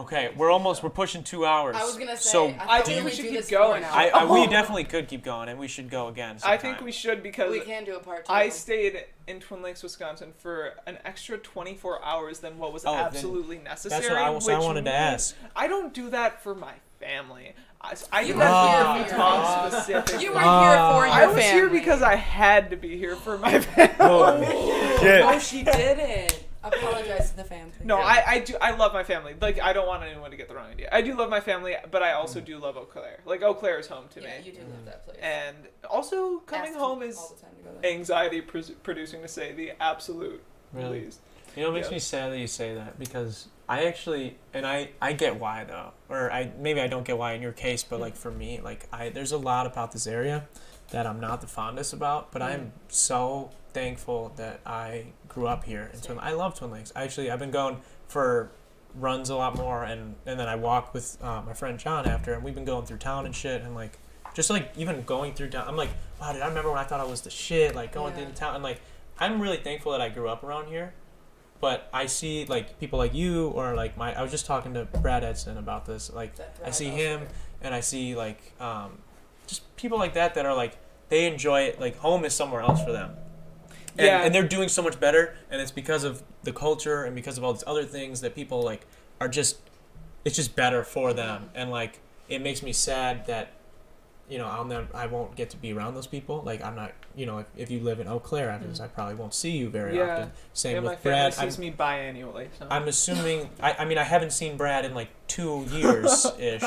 Okay, we're pushing 2 hours. I was gonna say. So I think we should keep going. we definitely could keep going, and we should go again sometime. I think we should because We can do a part 2. I stayed in Twin Lakes, Wisconsin for an extra 24 hours than what was absolutely necessary. That's what I wanted to ask. I don't do that for my family. I do that for Utah specifically. You were here for your family. I was here because I had to be here for my family. Oh, she didn't. Apologize to the family. No, I do. I love my family. Like, I don't want anyone to get the wrong idea. I do love my family, but I also do love Eau Claire. Like, Eau Claire is home to me. Yeah, you do love that place. And also, coming home is anxiety producing, to say the absolute least. You know, it makes me sad that you say that, because I actually, and I get why though, or maybe I don't get why in your case, but like for me, like there's a lot about this area that I'm not the fondest about, but I'm so thankful that I grew up here in Twin Lakes. I love Twin Lakes. I've been going for runs a lot more, and then I walk with my friend John after, and we've been going through town and shit, and like just like even going through town, I'm like, wow, did I remember when I thought I was the shit, like going through the town, and like I'm really thankful that I grew up around here. But I see like people like you, or like I was just talking to Brad Edson about this, like I see him, and I see like just people like that are like, they enjoy it, like home is somewhere else for them. And they're doing so much better, and it's because of the culture and because of all these other things that people like are just, it's just better for them. And like it makes me sad that, you know, I won't get to be around those people. Like I'm not, you know, if you live in Eau Claire after this, I probably won't see you very often. Same with Brad. My family sees me biannually. So. I'm assuming, I mean, I haven't seen Brad in like 2 years-ish.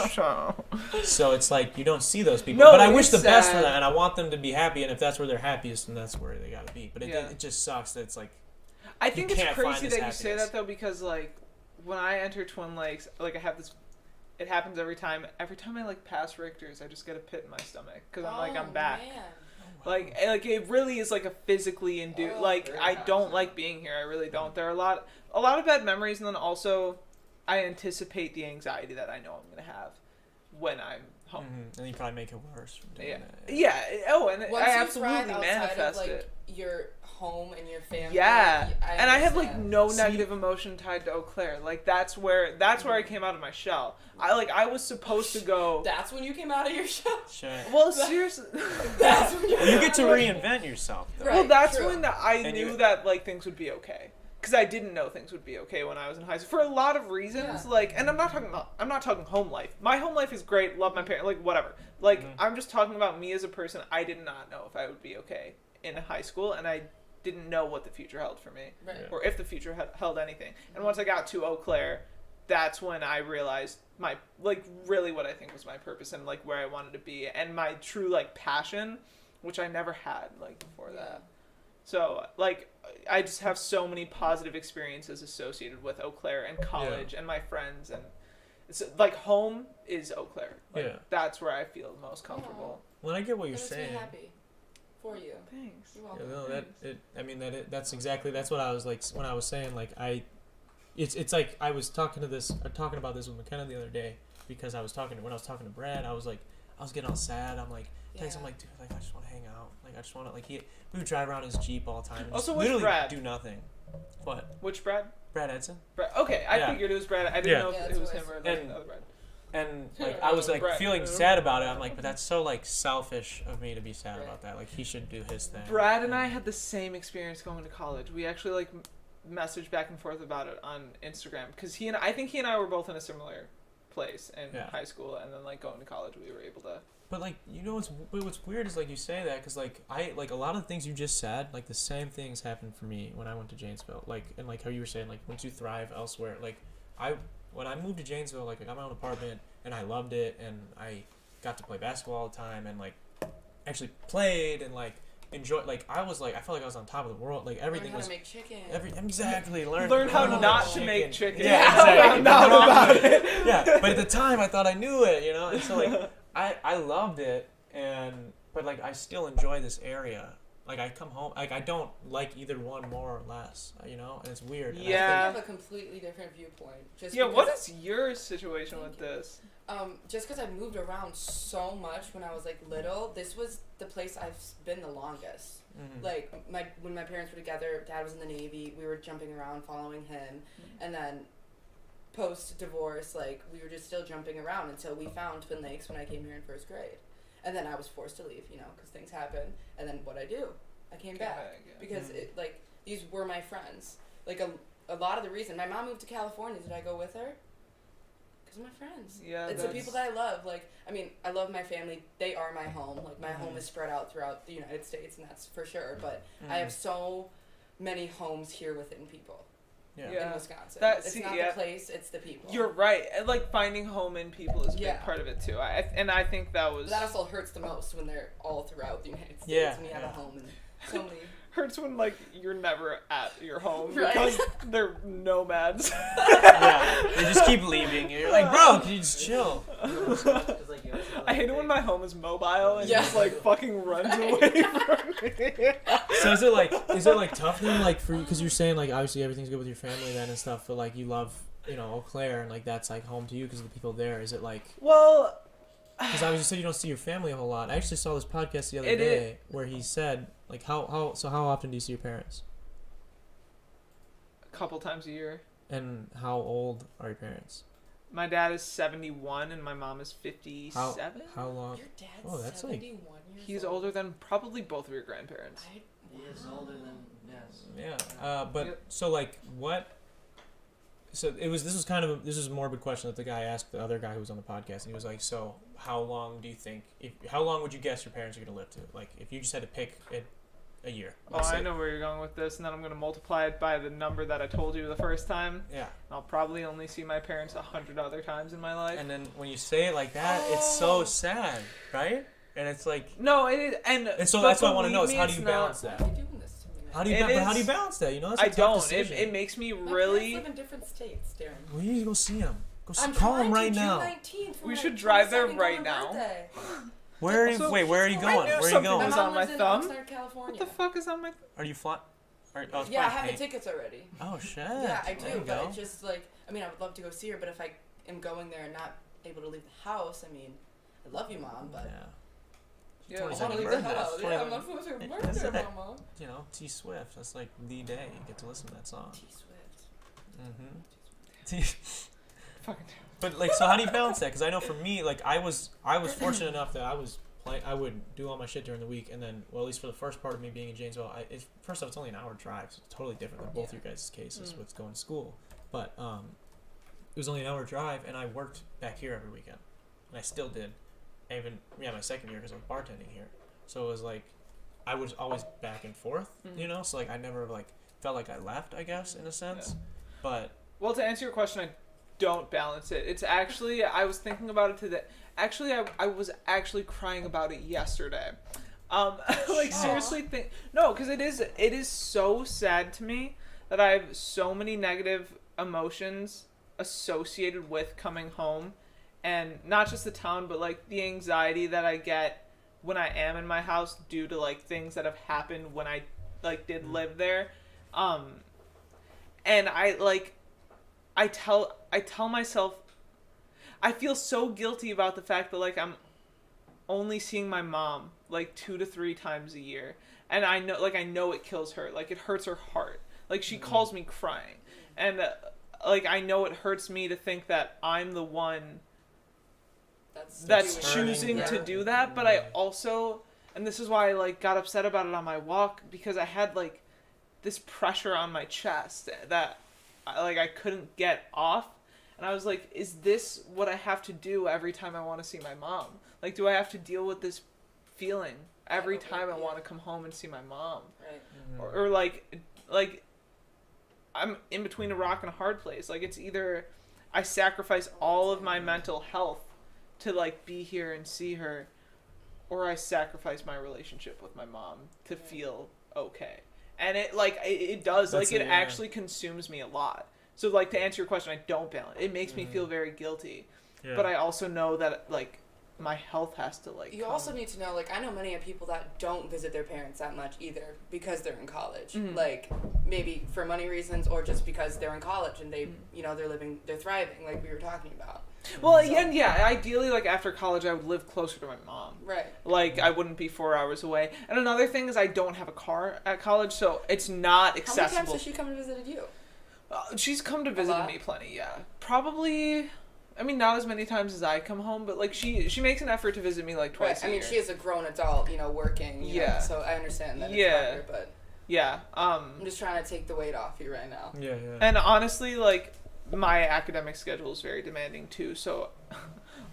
So it's like, you don't see those people. But I wish the best for them, and I want them to be happy, and if that's where they're happiest, then that's where they gotta be. But it just sucks that it's like, I think it's crazy that you say that though, because like, when I enter Twin Lakes, like I have this, it happens every time. Every time I like pass Richter's, I just get a pit in my stomach because I'm back. Man. Like it really is like a physically induced. Like I don't like being here. I really don't. There are a lot of bad memories, and then also I anticipate the anxiety that I know I'm gonna have when I'm home. And you probably make it worse from doing that. Yeah. Oh, and once I absolutely manifest of, like, it. Your home and your family. Yeah, and I have like no negative emotion tied to Eau Claire. Like that's where I came out of my shell. I was supposed to go. That's when you came out of your shell. Sure. Well, seriously. That's when you get to reinvent yourself. Though. Well, that's when I knew that like things would be okay. Because I didn't know things would be okay when I was in high school for a lot of reasons. Yeah. Like, and I'm not talking home life. My home life is great. Love my parents. Like whatever. Like I'm just talking about me as a person. I did not know if I would be okay in high school, and I didn't know what the future held for me, or if the future held anything. And once I got to Eau Claire, that's when I realized my, like, really what I think was my purpose and like where I wanted to be, and my true like passion, which I never had like before that. So like I just have so many positive experiences associated with Eau Claire and college and my friends, and it's like home is Eau Claire. Like, that's where I feel most comfortable. Well, I get what you're saying. Happy. For you. Thanks. You're welcome. That's what I was like when I was saying like it's like I was talking about this with McKenna the other day, because when I was talking to Brad, I was getting all sad. I'm like, I'm like, dude, like I just want to hang out. Like I just want to we would drive around his Jeep all the time and also, literally Brad? Do nothing. What? Which Brad? Brad Edson. Okay, I figured it was Brad. I didn't know if it was him or another Brad. And like I was like feeling sad about it. I'm like, but that's so like selfish of me to be sad about that. Like he should do his thing. Brad and I had the same experience going to college. We actually like messaged back and forth about it on Instagram, because I think he and I were both in a similar place in high school, and then like going to college, we were able to. But like, you know, what's weird is like you say that, because like I like a lot of the things you just said, like the same things happened for me when I went to Janesville. Like, and like how you were saying, like once you thrive elsewhere, like when I moved to Janesville, like I got my own apartment and I loved it, and I got to play basketball all the time, and like actually played and like enjoyed. Like I felt like I was on top of the world. Like everything was. Learn how to make chicken. Exactly. Learn how not to make chicken. Yeah, exactly. I found out about it. Yeah, but at the time I thought I knew it, you know. And so like I loved it, but like I still enjoy this area. Like I come home, like I don't like either one more or less, you know, and it's weird. And I think you have a completely different viewpoint. What is your situation with this? Just because I moved around so much when I was like little, this was the place I've been the longest. Mm-hmm. Like when my parents were together, Dad was in the Navy. We were jumping around, following him, and then post-divorce, like, we were just still jumping around until we found Twin Lakes when I came here in first grade. And then I was forced to leave, because things happen. And then what'd I do? I came back. Because, these were my friends. Like, a lot of the reason. My mom moved to California. Did I go with her? Because of my friends. Yeah, it's the people that I love. Like, I mean, I love my family. They are my home. Like, my home is spread out throughout the United States, and that's for sure. But I have so many homes here within people. In Wisconsin. It's not the place, it's the people. You're right. And, like, finding home in people is a big part of it, too. I think that was... But that also hurts the most when they're all throughout the United States. Yeah. When you have a home and so many... Hurts when, like, you're never at your home because they're nomads. They just keep leaving. You're like, bro, can you just chill? I hate it when my home is mobile and just, like, fucking runs away from me. So is it like tough then, like, for you, because you're saying, like, obviously everything's good with your family then and stuff, but, like, you love, Eau Claire and, like, that's, like, home to you because of the people there. Is it, like... Well... Because obviously you said you don't see your family a whole lot. I actually saw this podcast the other day where he said, like, how often do you see your parents? A couple times a year. And how old are your parents? My dad is 71 and my mom is 57. How long? Your dad's that's 71 years he's old. older than probably both of your grandparents. He is older than, yes. Yeah. So, like, what... So this was a morbid question that the guy asked the other guy who was on the podcast, and he was like, so how long do you think, how long would you guess your parents are going to live to? Like, if you just had to pick a year. I know where you're going with this, and then I'm going to multiply it by the number that I told you the first time. Yeah. And I'll probably only see my parents 100 other times in my life. And then when you say it like that, it's so sad, right? And it's like... No, it is, and so that's what I want to know, is how do you balance that? Why are you doing this to me? How do you balance that? That's I a tough don't. decision. It makes me My really... parents live in different states, Darren. Well, you need to go see him. I'm call him right June now. 19th for We my should drive there 22nd right going now. birthday. Where are you going? Where are you going? My My on mom my lives in thumb? Oxnard, California. What the fuck is on my... Are you flying? Yeah, I have the tickets already. Oh, shit. Yeah, I There do, you but go. it's just like, I mean, I would love to go see her, but if I am going there and not able to leave the house, I mean, I love you, Mom, but... Yeah. I want 22nd to leave the birthday. house. It's Yeah, 22nd. I'm not supposed to That's birthday, it. Mama. T Swift. That's like the day you get to listen to that song. T-Swift. Fucking... But like, so how do you balance that? Because I know for me, like, I was fortunate enough that I would do all my shit during the week, and then, well, at least for the first part of me being in Janesville, first off, it's only an hour drive, so it's totally different than both your guys' cases with going to school. But it was only an hour drive, and I worked back here every weekend, and I still did. My second year because I was bartending here, so it was like I was always back and forth, So like I never like felt like I left, I guess, in a sense. Yeah. But well, to answer your question, I don't balance it. It's actually, I was thinking about it today. Actually, I was actually crying about it yesterday. Like seriously, no, because it is so sad to me that I have so many negative emotions associated with coming home, and not just the town, but like the anxiety that I get when I am in my house due to like things that have happened when I like did live there. And I tell myself, I feel so guilty about the fact that like I'm only seeing my mom like 2 to 3 times a year, and I know it kills her, like it hurts her heart, like she calls me crying, and like I know it hurts me to think that I'm the one that's choosing to do that, but I also, and this is why I like got upset about it on my walk, because I had like this pressure on my chest that I couldn't get off, and I was like, is this what I have to do every time I want to see my mom? Like, do I have to deal with this feeling every time I want to come home and see my mom? Right. Or like I'm in between a rock and a hard place. Like, it's either I sacrifice all of my mental health to like be here and see her, or I sacrifice my relationship with my mom to feel okay. And it does, like, it actually consumes me a lot. So, like, to answer your question, I don't balance. It makes me feel very guilty. Yeah. But I also know that, like, my health has to, like, You also need to know, like, I know many people that don't visit their parents that much either because they're in college. Mm-hmm. Like, maybe for money reasons or just because they're in college and they, they're thriving, like we were talking about. Well, yeah, ideally, like, after college, I would live closer to my mom. Right. Like, I wouldn't be 4 hours away. And another thing is I don't have a car at college, so it's not accessible. How many times has she come and visited you? She's come to visit me plenty, yeah. Probably, I mean, not as many times as I come home, but like she makes an effort to visit me like twice a year. I mean, she is a grown adult, you know, working, you know, so I understand that it's harder, but... Yeah. I'm just trying to take the weight off you right now. Yeah. And honestly, like, my academic schedule is very demanding too, so...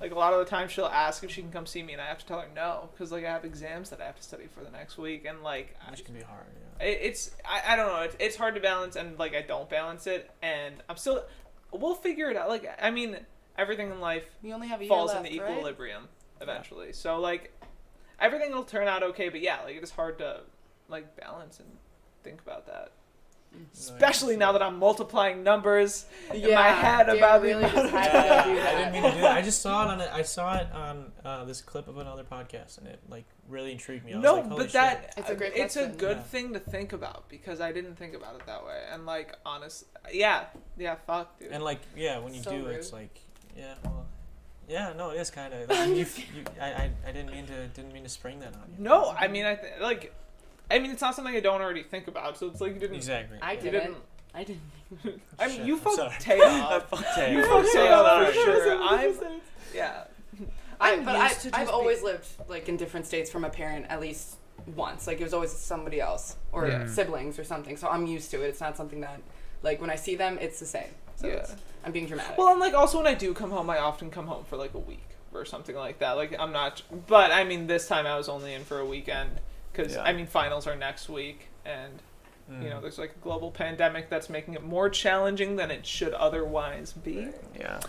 Like, a lot of the time she'll ask if she can come see me, and I have to tell her no, because, like, I have exams that I have to study for the next week, and, like... Which can be hard, yeah. I don't know, it's hard to balance, and, like, I don't balance it, and I'm still... We'll figure it out. Like, I mean, everything in life you only have a falls year left, into equilibrium, eventually. Yeah. So, like, everything will turn out okay, but yeah, like, it is hard to, like, balance and think about that. Especially now that I'm multiplying numbers in my head about really the just had to do that. I didn't mean to do that. I just saw it on this clip of another podcast, and it like really intrigued me. I was like, holy shit. It's a great it's a question. good thing to think about because I didn't think about it that way. And like honest, yeah, fuck, dude. And like when you So do, rude. it's like no, it is kind of. Like, I didn't mean to spring that on you. No, I mean I mean, it's not something I don't already think about, so it's like you didn't... Exactly. I didn't. I mean, you fucked Tay I up. fucked Tay. You fucked Tay up for sure. Yeah. I've always lived, like, in different states from a parent at least once. Like, it was always somebody else or siblings or something, so I'm used to it. It's not something that, like, when I see them, it's the same. So I'm being dramatic. Well, and, like, also when I do come home, I often come home for, like, a week or something like that. Like, I'm not... But, I mean, this time I was only in for a weekend. Because, I mean, finals are next week, and, you know, there's, like, a global pandemic that's making it more challenging than it should otherwise be. Yeah.